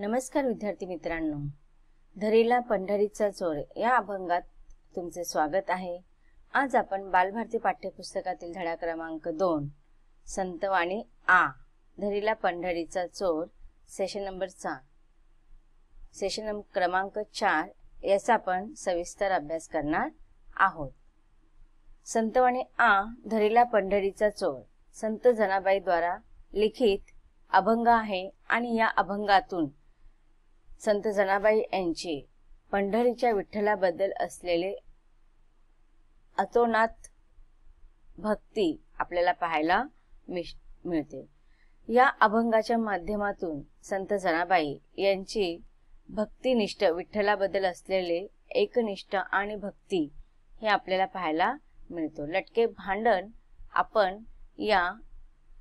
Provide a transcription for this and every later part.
नमस्कार विद्यार्थी मित्रांनो, धरीला पंढरीचा चोर या अभंगात तुमचे स्वागत आहे। आज आपण बालभारती पाठ्यपुस्तकातील धडा क्रमांक 2 संतवाणी आ धरीला पंढरीचा चोर सेशन नंबर 4 सेशन क्रमांक 4 याचा आपण सविस्तर अभ्यास करणार आहोत। संतवाणी आ धरीला पंढरीचा चोर संत जनाबाई द्वारा लिखित अभंग आहे आणि या अभंगातून संत जनाबाई यांची पंढरीच्या विठ्ठलाबद्दल असलेले अतोनात भक्ती आपल्याला पाहायला मिळते। या अभंगाच्या माध्यमातून संत जनाबाई यांची भक्तिनिष्ठ विठ्ठलाबद्दल असलेले एकनिष्ठ आणि भक्ती हे आपल्याला पाहायला मिळतो। लटके भांडण आपण या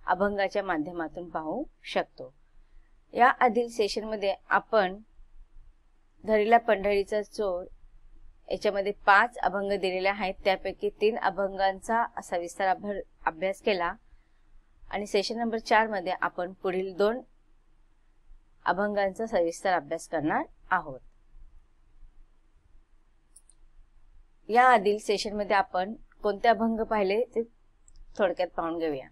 अभंगाच्या माध्यमातून पाहू शकतो। या आधील सेशन मध्ये आपण धरीला पंढरीचा चोर याच्यामध्ये 5 अभंग दिलेले आहेत, त्यापैकी 3 अभंगांचा सविस्तर अभ्यास केला आणि सेशन नंबर 4 मध्ये आपण पुढील 2 अभंगांचा सविस्तर अभ्यास करणार आहोत। या आधील सेशन मध्ये आपण कोणते अभंग पाहिले ते थोडक्यात पाहून घेऊया।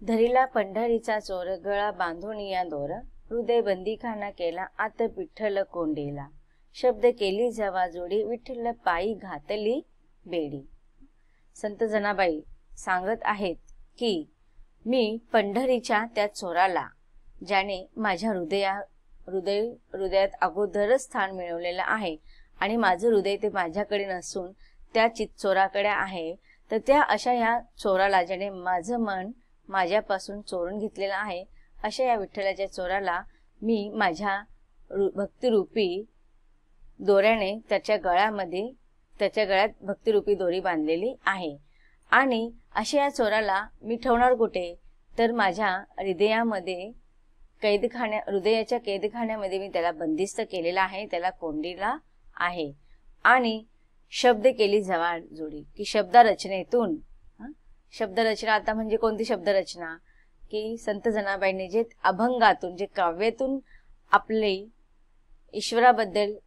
धरीला पंढरीचा चोर गळा बांधून या दोर, हृदय बंदीखाना केला आत विठ्ठल कोंडीला, शब्द केली जवा जोडी विठ्ठल पायी घातली बेडी। संत जनाबाई सांगत आहेत की मी पंढरीच्या त्या चोराला, ज्याने माझ्या हृदयात अगोदरच स्थान मिळवलेलं आहे आणि माझं हृदय ते माझ्याकडे नसून त्या चोराकडे आहे, तर त्या अशा या चोराला, ज्याने माझं मन माझ्यापासून चोरून घेतलेलं आहे, अशा या विठ्ठलाच्या चोराला मी माझ्या भक्तिरूपी दोऱ्याने त्याच्या गळ्यात भक्तिरूपी दोरी बांधलेली आहे। आणि अशा या चोराला मी ठेवणार कुठे, तर माझ्या हृदयाच्या कैदखान्यामध्ये मी त्याला बंदिस्त केलेला आहे, त्याला कोंडीला आहे। आणि शब्द केली जवा जोडी की शब्दरचनेतून, शब्दरचना आता म्हणजे कोणती शब्दरचना की संत जनाबाईंनी जे अभंगातून, जे काव्यातून आपले ईश्वराबद्दल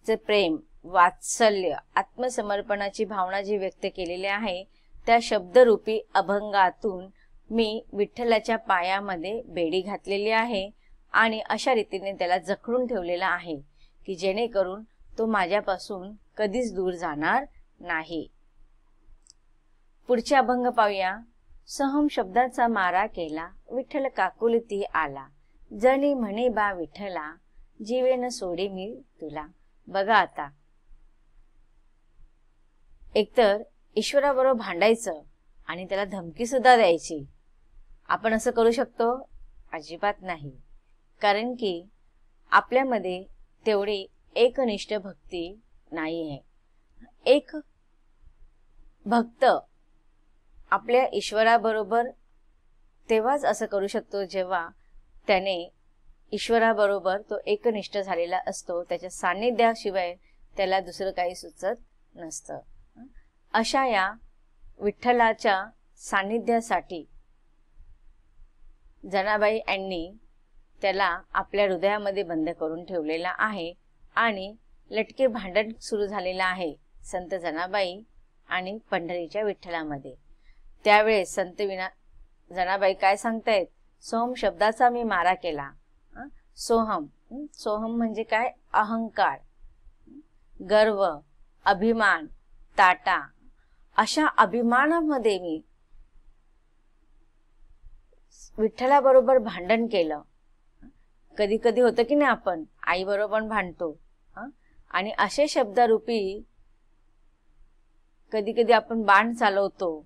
चे प्रेम, वात्सल्य, आत्मसमर्पणाची भावना जी व्यक्त केलेली आहे, त्या शब्दरूपी अभंगातून मी विठ्ठलाच्या पायामध्ये बेडी घातलेली आहे आणि अशा रीतीने त्याला जखडून ठेवलेला आहे की जेणेकरून तो माझ्यापासून कधीच दूर जाणार नाही। पुढचे अभंग पाहूया। सहम शब्दाचा मारा केला विठ्ठल काकुलती आला, जणी म्हणे बा विठ्ठला जीवेन सोडे मी तुला। बघा आता, एकतर ईश्वराबरोबर भांडायचं आणि त्याला धमकी सुद्धा द्यायची। आपण असं करू शकतो? अजिबात नाही, कारण की आपल्यामध्ये तेवढी एकनिष्ठ भक्ती नाही आहे। एक भक्त आपल्या ईश्वराबरोबर तेव्हाच असं करू शकतो जेव्हा त्याने ईश्वराबरोबर तो एकनिष्ठ झालेला असतो, त्याच्या सान्निध्याशिवाय त्याला दुसरं काही सुचत नसतं। अशा या विठ्ठलाच्या सान्निध्यासाठी जनाबाई यांनी त्याला आपल्या हृदयामध्ये बंद करून ठेवलेला आहे आणि लटके भांडण सुरू झालेलं आहे संत जनाबाई आणि पंढरीच्या विठ्ठलामध्ये। त्यावेळेस संत जनाबाई काय सांगतायत? सोहम शब्दाचा मी मारा केला। सोहम, सोहम म्हणजे काय? अहंकार, गर्व, अभिमान, ताटा, अशा अभिमानामध्ये मी विठ्ठलाबरोबर भांडण केलं। कधी कधी होतं की नाही, आपण आई बरोबर भांडतो आणि असे शब्दरूपी कधी कधी आपण बाण चालवतो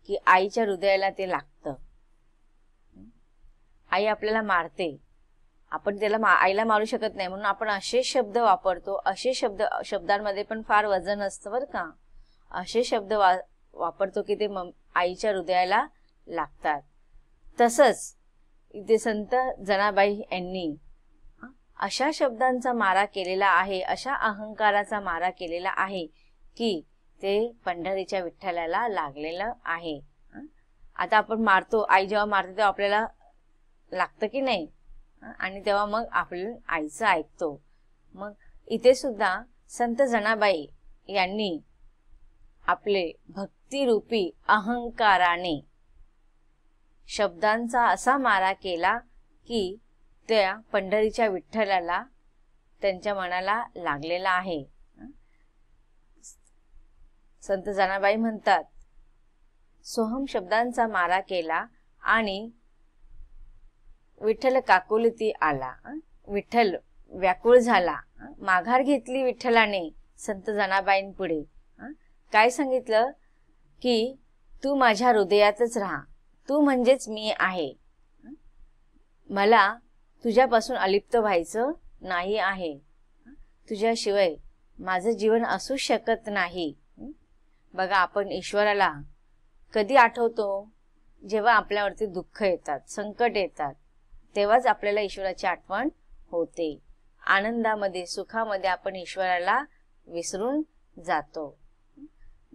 की आईच्या हृदयाला ते लागतं। आई आपल्याला मारते, आपण त्याला आईला मारू शकत नाही, म्हणून आपण असे शब्द वापरतो। असे शब्दांमध्ये पण फार वजन असतं बरं का। असे शब्द वापरतो की ते आईच्या हृदयाला लागतात। तसंच इथे संत जनाबाई यांनी अशा शब्दांचा मारा केलेला आहे, अशा अहंकाराचा मारा केलेला आहे की ते पंढरीच्या विठ्ठलाला लागलेलं आहे। आता आपण मारतो, आई जेव्हा मारते तेव्हा आपल्याला लागतं की नाही? आणि तेव्हा मग आपण आईचं ऐकतो. मग इथे सुद्धा संत जनाबाई यांनी आपले भक्तिरूपी अहंकाराने शब्दांचा असा मारा केला की त्या पंढरीच्या विठ्ठलाला त्यांच्या मनाला लागलेला आहे. संत जनाबाई म्हणतात, सोहम शब्दांचा मारा केला आणि विठ्ठल काकुलती आला. विठ्ठल व्याकुळ झाला. माघार घेतली विठ्ठलाने संत जनाबाईंपुढे. काय सांगितलं की तू माझ्या हृदयातच राहा, तू म्हणजेच मी आहे, मला तुझ्यापासून अलिप्त व्हायचं नाही आहे, तुझ्याशिवाय माझं जीवन असू शकत नाही. बघा, आपण ईश्वराला कधी आठवतो? जेव्हा आपल्यावरती दुःख येतात, संकट येतात, तेव्हाच आपल्याला ईश्वराची आठवण होते. आनंदामध्ये, सुखामध्ये आपण ईश्वराला विसरून जातो.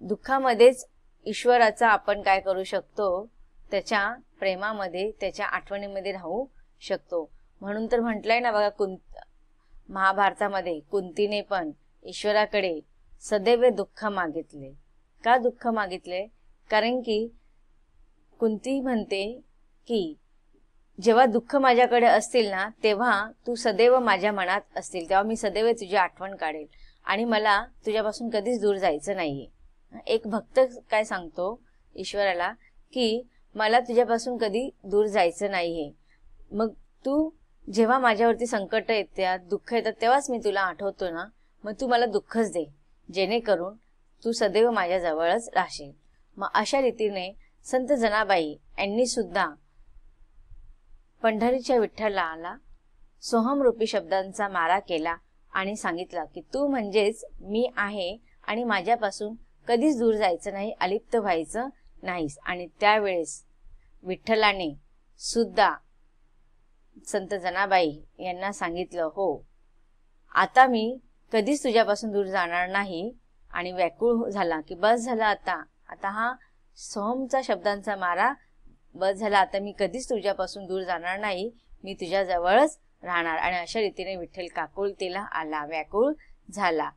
दुःखामध्येच ईश्वराचा आपण काय करू शकतो? त्याच्या प्रेमामध्ये, त्याच्या आठवणीमध्ये राहू शकतो. म्हणून तर म्हटलंय ना बघा, महाभारतामध्ये कुंतीने पण ईश्वराकडे सदैव दुःख मागितले. का दुःख मागितले? कारण की कुंती म्हणते की जेव्हा दुःख माझ्याकडे असतील ना, तेव्हा तू सदैव माझ्या मनात असतील, तेव्हा मी सदैव तुझी आठवण काढेल आणि मला तुझ्यापासून कधीच दूर जायचं नाहीये. एक भक्त काय सांगतो ईश्वराला की मला तुझ्यापासून कधी दूर जायचं नाहीये. मग तू जेव्हा माझ्यावरती संकट येतात, दुःख येतात, तेव्हाच मी तुला आठवतो ना, मग तू मला दुःखच दे, जेणेकरून तू सदैव माझ्या जवळच राहशील. मग अशा रीतीने संत जनाबाई यांनी सुद्धा पंढरीच्या विठ्ठलाला सोहमरूपी शब्दांचा मारा केला आणि सांगितलं की तू म्हणजेच मी आहे आणि माझ्यापासून कधीच दूर जायचं नाही, अलिप्त व्हायचं नाहीस. आणि त्यावेळेस विठ्ठलाने सुद्धा संत जनाबाई यांना सांगितलं, हो, आता मी कधीच तुझ्यापासून दूर जाणार नाही. आणि व्याकुळ झाला की बस झाला, आता हा सोहमचा शब्दांचा मारा बस झाला, आता मी कधीच तुझ्यापासून दूर जाणार नाही, मी तुझ्या जवळच राहणार. आणि अशा रीतीने विठ्ठल काकुळतीला आला, व्याकुळ झाला.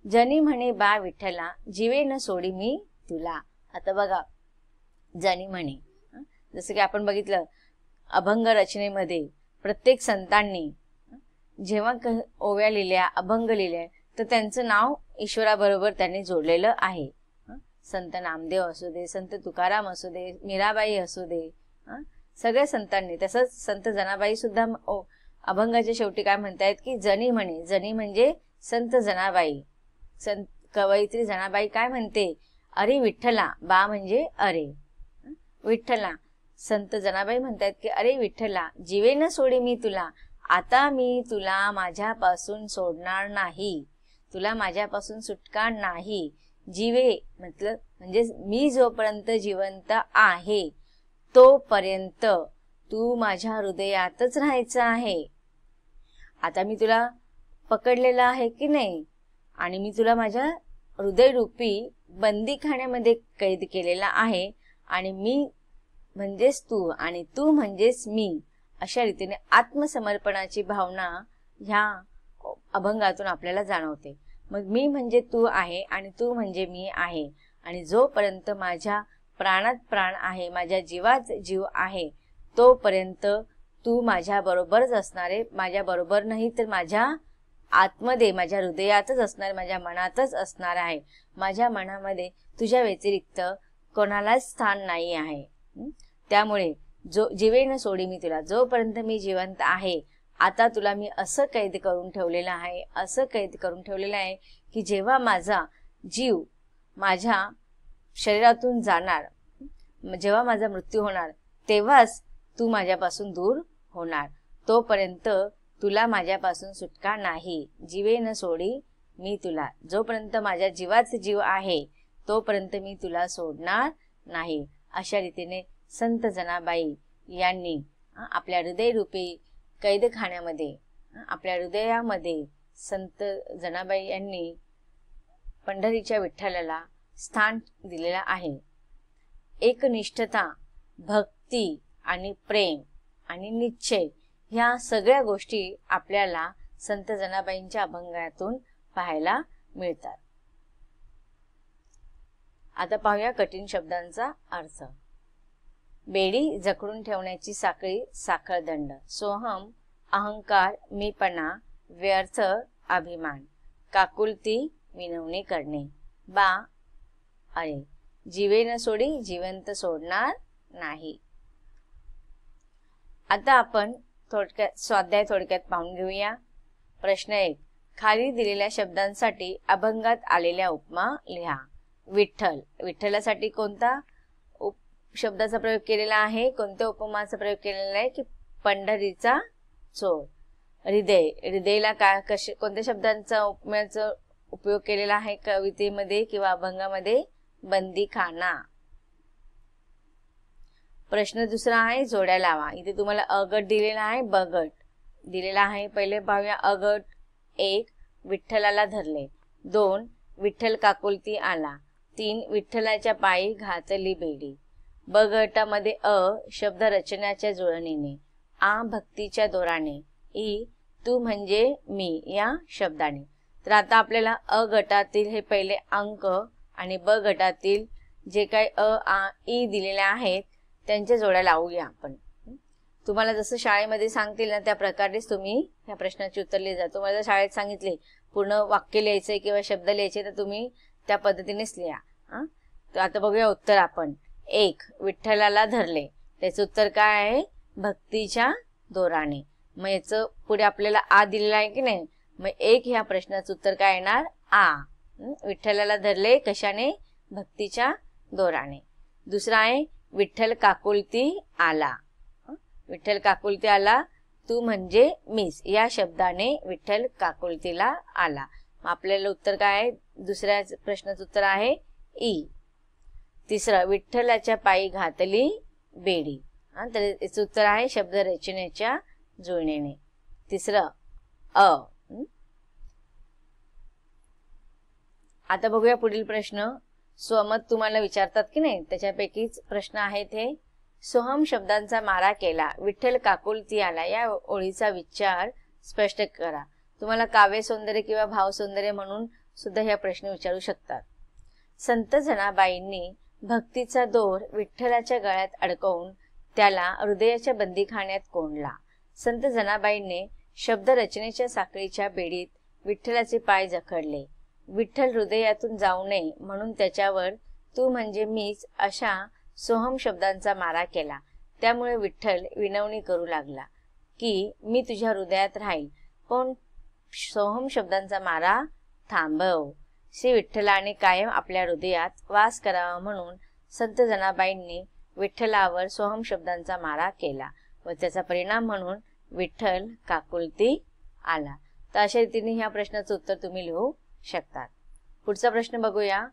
जनी म्हणे बा विठ्ठला, जीवे न सोडी मी तुला. आता बघा, जनी म्हणे, जसं की आपण बघितलं अभंग रचनेमध्ये प्रत्येक संतांनी जेव्हा ओव्या लिहिल्या, अभंग लिहिले, तर त्यांचं नाव ईश्वराबरोबर त्यांनी जोडलेलं आहे. संत नामदेव असू दे, संत तुकाराम असू दे, मीराबाई असू दे, सगळ्या संतांनी. तसंच संत जनाबाई सुद्धा अभंगाच्या शेवटी काय म्हणतायत की जनी म्हणे, जनी म्हणजे संत जनाबाई. संत कवयित्री जनाबाई काय म्हणते? अरे विठ्ठला, बा म्हणजे अरे विठ्ठला. संत जनाबाई म्हणतात की अरे विठ्ठला, जीवे न सोडी मी तुला, आता मी तुला माझ्यापासून सोडणार नाही, तुला माझ्यापासून सुटका नाही. जीवे मतलब म्हणजे मी जोपर्यंत जिवंत आहे तोपर्यंत तू माझ्या हृदयातच राहायचं आहे. आता मी तुला पकडलेलं आहे की नाही, आणि मी तुला माझ्या हृदयरूपी बंदीखान्यामध्ये कैद केलेला आहे, आणि मी म्हणजेच तू आणि तू म्हणजेच मी. अशा रीतीने आत्मसमर्पणाची भावना ह्या अभंगातून आपल्याला जाणवते. मग मी म्हणजे तू आहे आणि तू म्हणजे मी आहे, आणि जोपर्यंत माझ्या प्राणात प्राण आहे, माझ्या जीवात जीव आहे, तोपर्यंत तू माझ्या बरोबरच असणार आहे. माझ्या बरोबर नाही तर माझ्या आतमध्ये, माझ्या हृदयातच असणार, माझ्या मनातच असणार आहे. माझ्या मनामध्ये तुझ्या व्यतिरिक्त कोणालाच स्थान नाही आहे. त्यामुळे जीवे न सोडी मी तुला, जोपर्यंत मी जिवंत आहे, आता तुला मी असं कैद करून ठेवलेलं आहे, असं कैद करून ठेवलेलं आहे की जेव्हा माझा जीव माझ्या शरीरातून जाणार, जेव्हा माझा मृत्यू होणार, तेव्हाच तू माझ्यापासून दूर होणार. तोपर्यंत तुला माझ्यापासून सुटका नाही. जीवे न सोडी मी तुला, जोपर्यंत माझ्या जीवात जीव आहे तोपर्यंत मी तुला सोडणार नाही. अशा रीतीने संत जनाबाई यांनी आपल्या हृदयरूपी कैदखान्यामध्ये, आपल्या हृदयामध्ये संत जनाबाई यांनी पंढरीच्या विठ्ठलाला स्थान दिलेलं आहे. एकनिष्ठता, भक्ती आणि प्रेम आणि निश्चय ह्या सगळ्या गोष्टी आपल्याला संत जनाबाईंच्या अभंगातून पाहायला मिळतात. आता पाहूया कठीण शब्दांचा अर्थ. बेडी जखडून ठेवण्याची साखळी साखळदंड. सोहम अहंकार मीपणा व्यर्थ अभिमान. काकुलती विनवणी करणे. बा अरे जीवे न सोडी जिवंत सोडणार नाही. आता आपण स्वाध्याय थोडक्यात पाहून घेऊया. प्रश्न 1. खाली दिलेल्या शब्दांसाठी अभंगात आलेल्या उपमा लिहा. विठ्ठल. विठ्ठलासाठी कोणता शब्दाचा प्रयोग केलेला आहे, कोणत्या उपमाचा प्रयोग केलेला आहे की पंढरीचा चोर. हृदय. हृदयला कोणत्या शब्दांचा उपम्याचा उपयोग केलेला आहे कवितेमध्ये किंवा अभंगामध्ये? बंदीखाना. प्रश्न दुसरा आहे जोड्या लावा. इथे तुम्हाला अ गट दिलेला आहे, ब गट दिलेला आहे. पहिले पाहूया अ गट. 1. विठ्ठलाला धरले. 2. विठ्ठल काकुलती आला. 3. विठ्ठलाच्या पायी घातली बेडी. ब गटामध्ये अ शब्द रचनाच्या जुळणीने. आ भक्तीच्या दोराने. ई तू म्हणजे मी या शब्दाने. तर आता आपल्याला अ गटातील हे पहिले अंक आणि ब गटातील जे काही अ आ ई दिलेले आहेत त्यांच्या जोड्या लावूया आपण. तुम्हाला जसं शाळेमध्ये सांगतील ना त्या प्रकारेच तुम्ही या प्रश्नाची उत्तर लिहिजा. तुम्हाला जर शाळेत सांगितले पूर्ण वाक्य लिहायचंय किंवा शब्द लिहायचे तर तुम्ही त्या पद्धतीनेच लिहा. तर आता बघूया उत्तर आपण. 1. विठ्ठलाला धरले. त्याचं उत्तर काय आहे? भक्तीच्या दोराने. मग याचं पुढे आपल्याला आ दिलेला आहे की नाही, मग 1 ह्या प्रश्नाचं उत्तर काय येणार? आ. विठ्ठलाला धरले कशाने? भक्तीच्या दोराने. दुसरा आहे विठ्ठल काकुलती आला. विठ्ठल काकुलती आला, तू म्हणजे मीच या शब्दाने विठ्ठल काकुलतीला आला. मग आपल्याला उत्तर काय आहे? दुसऱ्या प्रश्नाचं उत्तर आहे ई. तिसरं विठ्ठलाच्या पायी घातली बेडी. तर याचं उत्तर आहे शब्द रचनेच्या जुळणीने. तिसरं अ. आता बघूया पुढील प्रश्न. स्वमत तुम्हाला विचारतात की नाही त्याच्यापैकीच प्रश्न आहेत हे. सोहम शब्दांचा मारा केला, विठ्ठल काकुलती आला या ओळीचा विचार स्पष्ट करा. तुम्हाला काव्य सौंदर्य किंवा भाव सौंदर्य म्हणून सुद्धा ह्या प्रश्न विचारू शकतात. संत जनाबाईंनी भक्तीचा दोर विठ्ठलाच्या गळ्यात अडकवून त्याला हृदयाच्या बंदीखान्यात कोंडला. संत जनाबाईंनी शब्द रचनेच्या साखळीच्या बेडीत विठ्ठलाचे पाय जखडले. विठ्ठल हृदयातून जाऊ नये म्हणून त्याच्यावर तू म्हणजे मीच अशा सोहम शब्दांचा मारा केला. त्यामुळे विठ्ठल विनवणी करू लागला की मी तुझ्या हृदयात राहील, पण सोहम शब्दांचा मारा थांबव. श्री विठ्ठलाने कायम आपल्या हृदयात वास करावा म्हणून संत जनाबाईंनी विठ्ठलावर सोहम शब्दांचा मारा केला व त्याचा परिणाम म्हणून विठ्ठल काकुलती आला. तर अशा रीतीने ह्या प्रश्नाचं उत्तर तुम्ही लिहू शकतात. पुढचा प्रश्न बघूया.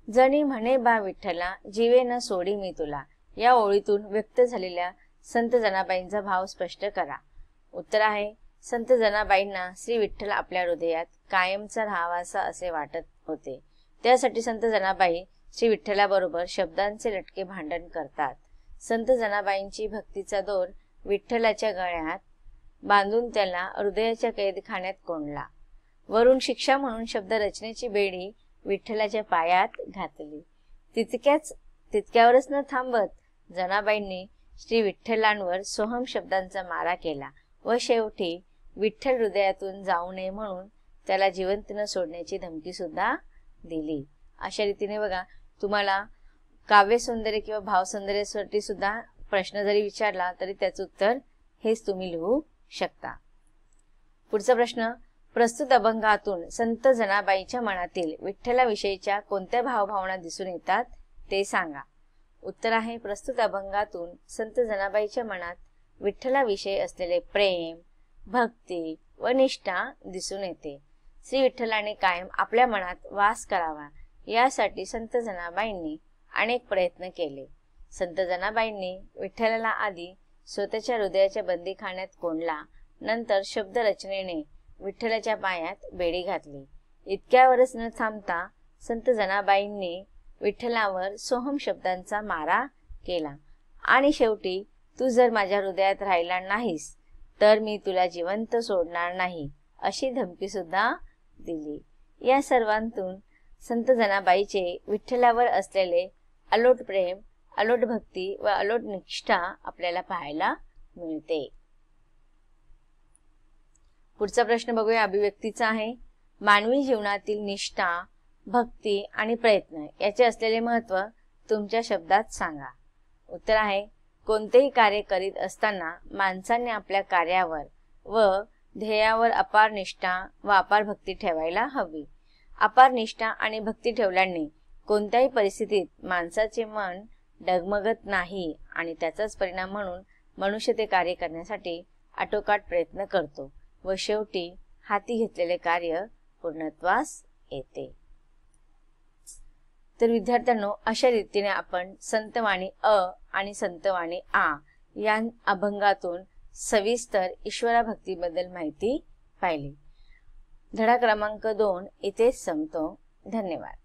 जणी म्हणे बा विठ्ठला जीवे न सोडी मी तुला या ओळीतून व्यक्त झालेल्या संत जनाबाईंचा भाव स्पष्ट करा. उत्तर आहे संत जनाबाईंना श्री विठ्ठल आपल्या हृदयात कायमचा राहावासा असे वाटत होते. त्यासाठी संत जनाबाई श्री विठ्ठलाबरोबर शब्दांचे लटके भांडण करतात. संत जनाबाईंची भक्तीचा दोर विठ्ठलाच्या गळ्यात बांधून त्याला हृदयाच्या कैदखान्यात कोंडला. वरून शिक्षा म्हणून शब्द रचनेची बेडी विठ्ठलाच्या पायात घातली. तितक्यावरच न थांबत जनाबाईंनी श्री विठ्ठलांवर सोहम शब्दांचा मारा केला व शेवटी विठ्ठल हृदयातून जाऊ नये म्हणून त्याला जिवंत न सोडण्याची धमकी सुद्धा दिली. अशा रीतीने बघा तुम्हाला काव्य सौंदर्य किंवा भाव सौंदर्यासाठी सुद्धा प्रश्न जरी विचारला तरी त्याचं उत्तर हेच तुम्ही लिहू शकता. पुढचा प्रश्न. प्रस्तुत अभंगातून संत जनाबाईच्या मनातील विठ्ठलाविषयीच्या कोणत्या भावभावना दिसून येतात ते सांगा. उत्तर आहे प्रस्तुत अभंगातून संत जनाबाईच्या मनात विठ्ठलाविषयी असलेले प्रेम, भक्ती व निष्ठा दिसून येते. श्री विठ्ठलाने कायम आपल्या मनात वास करावा यासाठी संत जनाबाईंनी अनेक प्रयत्न केले. संत जनाबाईंनी विठ्ठलाला आधी स्वतःच्या हृदयाच्या बंदीखान्यात कोंडला, नंतर शब्द रचनेने विठ्ठलाच्या पायात बेडी घातली. इतक्यावरच न थांबता संत जनाबाईंनी विठ्ठलावर सोहम शब्दांचा मारा केला आणि शेवटी तू जर माझ्या हृदयात राहिला नाहीस तर मी तुला जिवंत सोडणार नाही अशी धमकी सुद्धा दिली. या सर्वांतून संत जनाबाईचे विठ्ठलावर असलेले अलोट प्रेम, अलोट भक्ती व अलोट निष्ठा आपल्याला पाहायला मिळते. पुढचा प्रश्न बघूया, अभिव्यक्तीचा आहे. मानवी जीवनातील निष्ठा, भक्ती आणि प्रयत्न याचे असलेले महत्त्व तुमच्या शब्दात सांगा. उत्तर आहे, कोणतेही कार्य करीत असताना माणसाने आपल्या कार्यावर व ध्येयावर अपार निष्ठा व अपार भक्ती ठेवायला हवी. अपार निष्ठा आणि भक्ती ठेवल्याने कोणत्याही परिस्थितीत माणसाचे मन डगमगत नाही आणि त्याचाच परिणाम म्हणून मनुष्य ते कार्य करण्यासाठी आटोकाट प्रयत्न करतो व शेवटी हाती घेतलेले कार्य पूर्णत्वास येते. तर विद्यार्थ्यांनो, अशा रीतीने आपण संतवाणी अ आणि संतवाणी आ या अभंगातून सविस्तर ईश्वराभक्तीबद्दल माहिती पाहिली. धडा क्रमांक 2 इथेच संपतो. धन्यवाद.